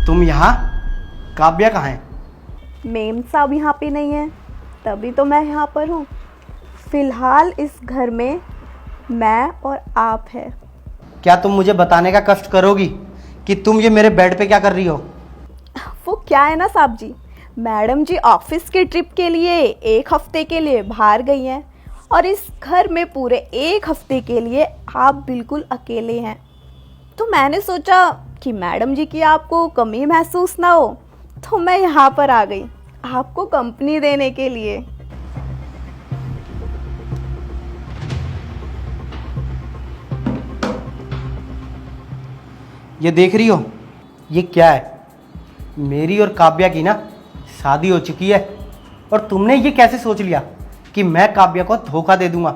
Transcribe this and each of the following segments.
तुम यहाँ? काव्या कहाँ है? मेम साहब यहाँ पे नहीं है, तभी तो मैं यहाँ पर हूँ। फिलहाल इस घर में मैं और आप है। क्या तुम मुझे बताने का कष्ट करोगी कि तुम ये मेरे बेड पे क्या कर रही हो? वो क्या है ना साहब जी, मैडम जी ऑफिस के ट्रिप के लिए 1 हफ्ते के लिए बाहर गई हैं और इस घर में पूरे 1 हफ्ते के लिए आप बिल्कुल अकेले हैं। तो मैंने सोचा कि मैडम जी की आपको कमी महसूस ना हो, तो मैं यहाँ पर आ गई आपको कंपनी देने के लिए। ये देख रही हो, ये क्या है? मेरी और काव्या की ना शादी हो चुकी है और तुमने ये कैसे सोच लिया कि मैं काव्या को धोखा दे दूंगा?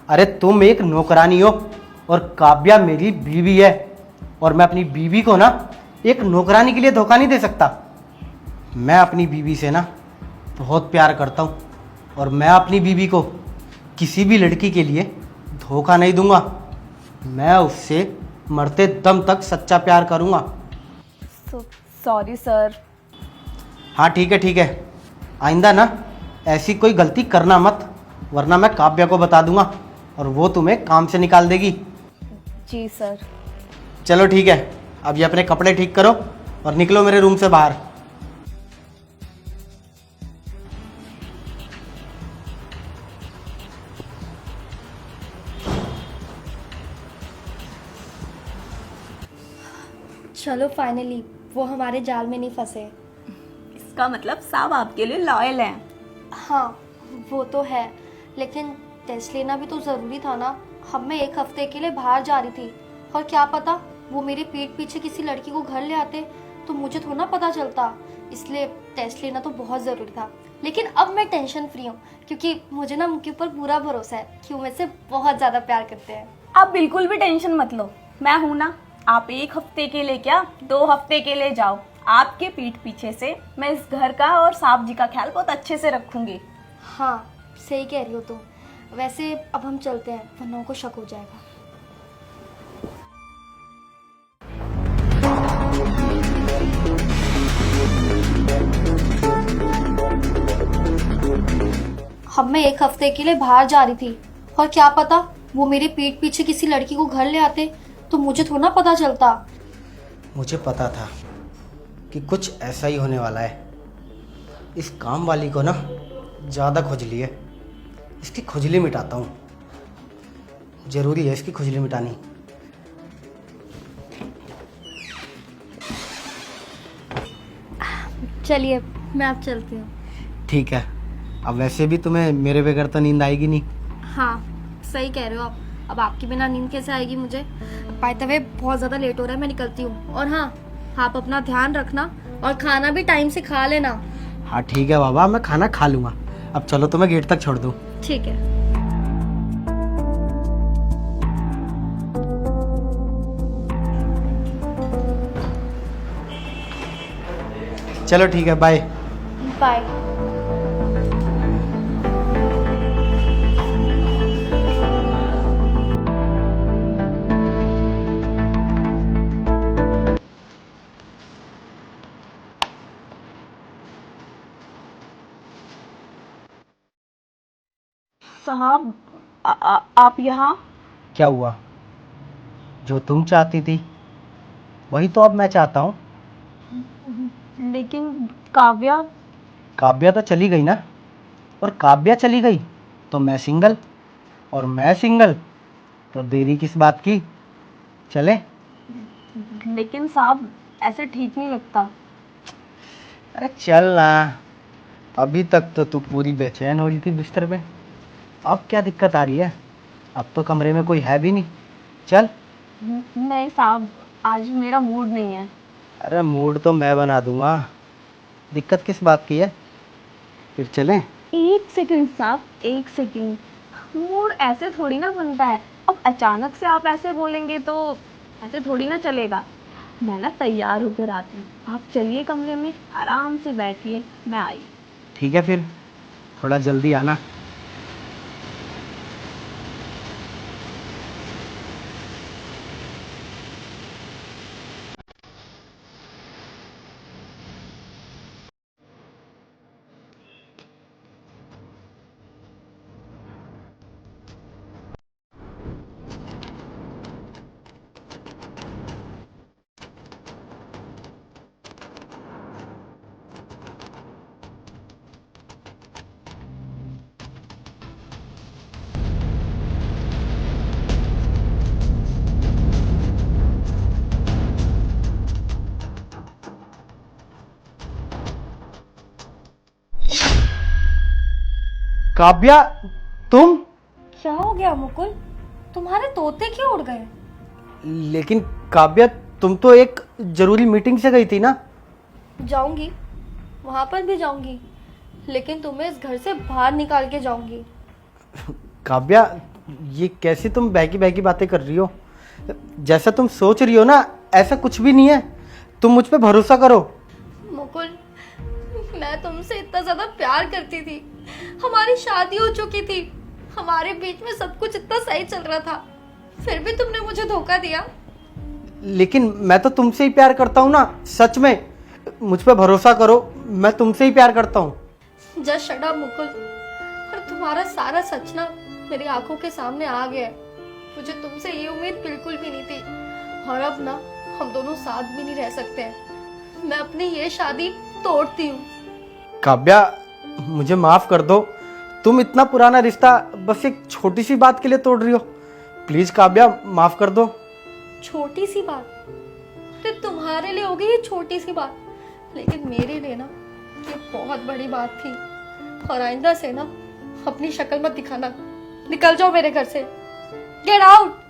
अरे तुम एक नौकरानी हो और काव्या मेरी बीवी है, और मैं अपनी बीवी को ना एक नौकरानी के लिए धोखा नहीं दे सकता। मैं अपनी बीवी से ना बहुत प्यार करता हूँ और मैं अपनी बीवी को किसी भी लड़की के लिए धोखा नहीं दूंगा। मैं उससे मरते दम तक सच्चा प्यार करूंगा। Sorry sir. हाँ ठीक है, आइंदा ना ऐसी कोई गलती करना मत, वरना मैं काव्या को बता दूंगा और वो तुम्हें काम से निकाल देगी। जी सर। चलो ठीक है, अब ये अपने कपड़े ठीक करो और निकलो मेरे रूम से बाहर। चलो फाइनली वो हमारे जाल में नहीं फंसे। इसका मतलब साहब आपके लिए लॉयल हैं। हाँ वो तो है, लेकिन टेस्ट लेना भी तो ज़रूरी था ना। अब मैं 1 हफ्ते के लिए बाहर जा रही थी और क्या पता वो मेरे पीठ पीछे किसी लड़की को घर ले आते तो मुझे थोड़ा ना पता चलता। इसलिए टेस्ट लेना तो बहुत ज़रूरी था। लेकिन अब मैं टेंशन फ्री हूँ क्योंकि मुझे ना उनके ऊपर पूरा भरोसा है कि वो मुझसे बहुत ज़्यादा प्यार करते हैं। आप बिल्कुल भी टेंशन मत लो, मैं हूं ना। आप 1 हफ्ते के लिए क्या 2 हफ्ते के लिए जाओ, आपके पीठ पीछे से मैं इस घर का और साहब जी का ख्याल बहुत अच्छे से रखूंगी। हाँ सही कह रही हो तुम। वैसे अब हम चलते हैं वरना उनको शक हो जाएगा। अब मैं 1 हफ्ते के लिए बाहर जा रही थी और क्या पता वो मेरे पीठ पीछे किसी लड़की को घर ले आते तो मुझे थोड़ा ना पता चलता। मुझे पता था कि कुछ ऐसा ही होने वाला है। इस काम वाली को ना ज़्यादा खुजली है, इसकी खुजली मिटाता हूँ। ज़रूरी है इसकी खुजली मिटानी। चलिए मैं अब चलती हूँ। ठीक है, अब वैसे भी तुम्हें मेरे बगैर तो नींद आएगी नहीं। हाँ सही कह रहे हो आप। अब आपके बिना नींद कैसे आएगी मुझे। बाय द वे बहुत ज़्यादा लेट हो रहा है, मैं निकलती हूँ। और हाँ आप अपना ध्यान रखना और खाना भी टाइम से खा लेना। हाँ ठीक है बाबा, मैं खाना खा लूँगा। अब चलो तो मैं गेट तक छोड़ दूँ। ठीक है। चलो ठीक है, बाय बाय। साहब आप यहाँ? क्या हुआ? जो तुम चाहती थी वही तो अब मैं चाहता हूँ। लेकिन काव्या? काव्या तो चली गई ना, और काव्या चली गई तो मैं सिंगल, और मैं सिंगल तो देरी किस बात की? चले? लेकिन साहब ऐसे ठीक नहीं लगता। अरे चल ना, अभी तक तो तू पूरी बेचैन हो रही थी बिस्तर पे, अब क्या दिक्कत आ रही है? अब तो कमरे में कोई है भी नहीं। चल। नहीं साहब, आज मेरा मूड नहीं है। अरे मूड तो मैं बना दूंगा, दिक्कत किस बात की है? फिर चलें? 1 सेकंड साहब, 1 सेकंड। मूड ऐसे थोड़ी ना बनता है। अब अचानक से आप ऐसे बोलेंगे तो ऐसे थोड़ी ना चलेगा। मैं ना तैयार होकर आती हूँ, आप चलिए कमरे में, आराम से बैठिए, मैं आई। ठीक है फिर, थोड़ा जल्दी आना। काव्या, तुम? क्या हो गया मुकुल? तुम्हारे तोते क्यों उड़ गए? लेकिन काव्या, तुम तो एक जरूरी मीटिंग से गई थी ना? जाऊंगी, वहां पर भी जाऊंगी, लेकिन तुम्हें इस घर से बाहर निकाल के जाऊंगी। काव्या, ये कैसी तुम बहकी बहकी बातें कर रही हो? जैसा तुम सोच रही हो ना, ऐसा कुछ भी नहीं है। तुम मुझ पे भरोसा करो। मुकुल, मैं तुमसे इतना ज्यादा प्यार करती थी, हमारी शादी हो चुकी थी, हमारे बीच में सब कुछ इतना सही चल रहा था, फिर भी तुमने मुझे धोखा दिया। लेकिन मैं तो तुमसे ही प्यार करता हूँ ना, सच में। मुझ पे भरोसा करो, मैं तुमसे ही प्यार करता हूँ। Just shut up Mukul. और तुम्हारा सारा सच ना मेरी आंखों के सामने आ गया है। मुझे तुमसे ये उम्मीद बिल्कुल भी नहीं थी, और अब ना हम दोनों साथ भी नहीं रह सकते हैं। मैं अपनी ये शादी तोड़ती हूँ। काव्या, मुझे माफ कर दो। तुम इतना पुराना रिश्ता बस एक छोटी सी बात के लिए तोड़ रही हो। प्लीज काव्या, माफ कर दो। छोटी सी बात? अरे तुम्हारे लिए होगी ये छोटी सी बात, लेकिन मेरे लिए ना ये बहुत बड़ी बात थी। और आइंदा से ना अपनी शक्ल मत दिखाना। निकल जाओ मेरे घर से। Get out.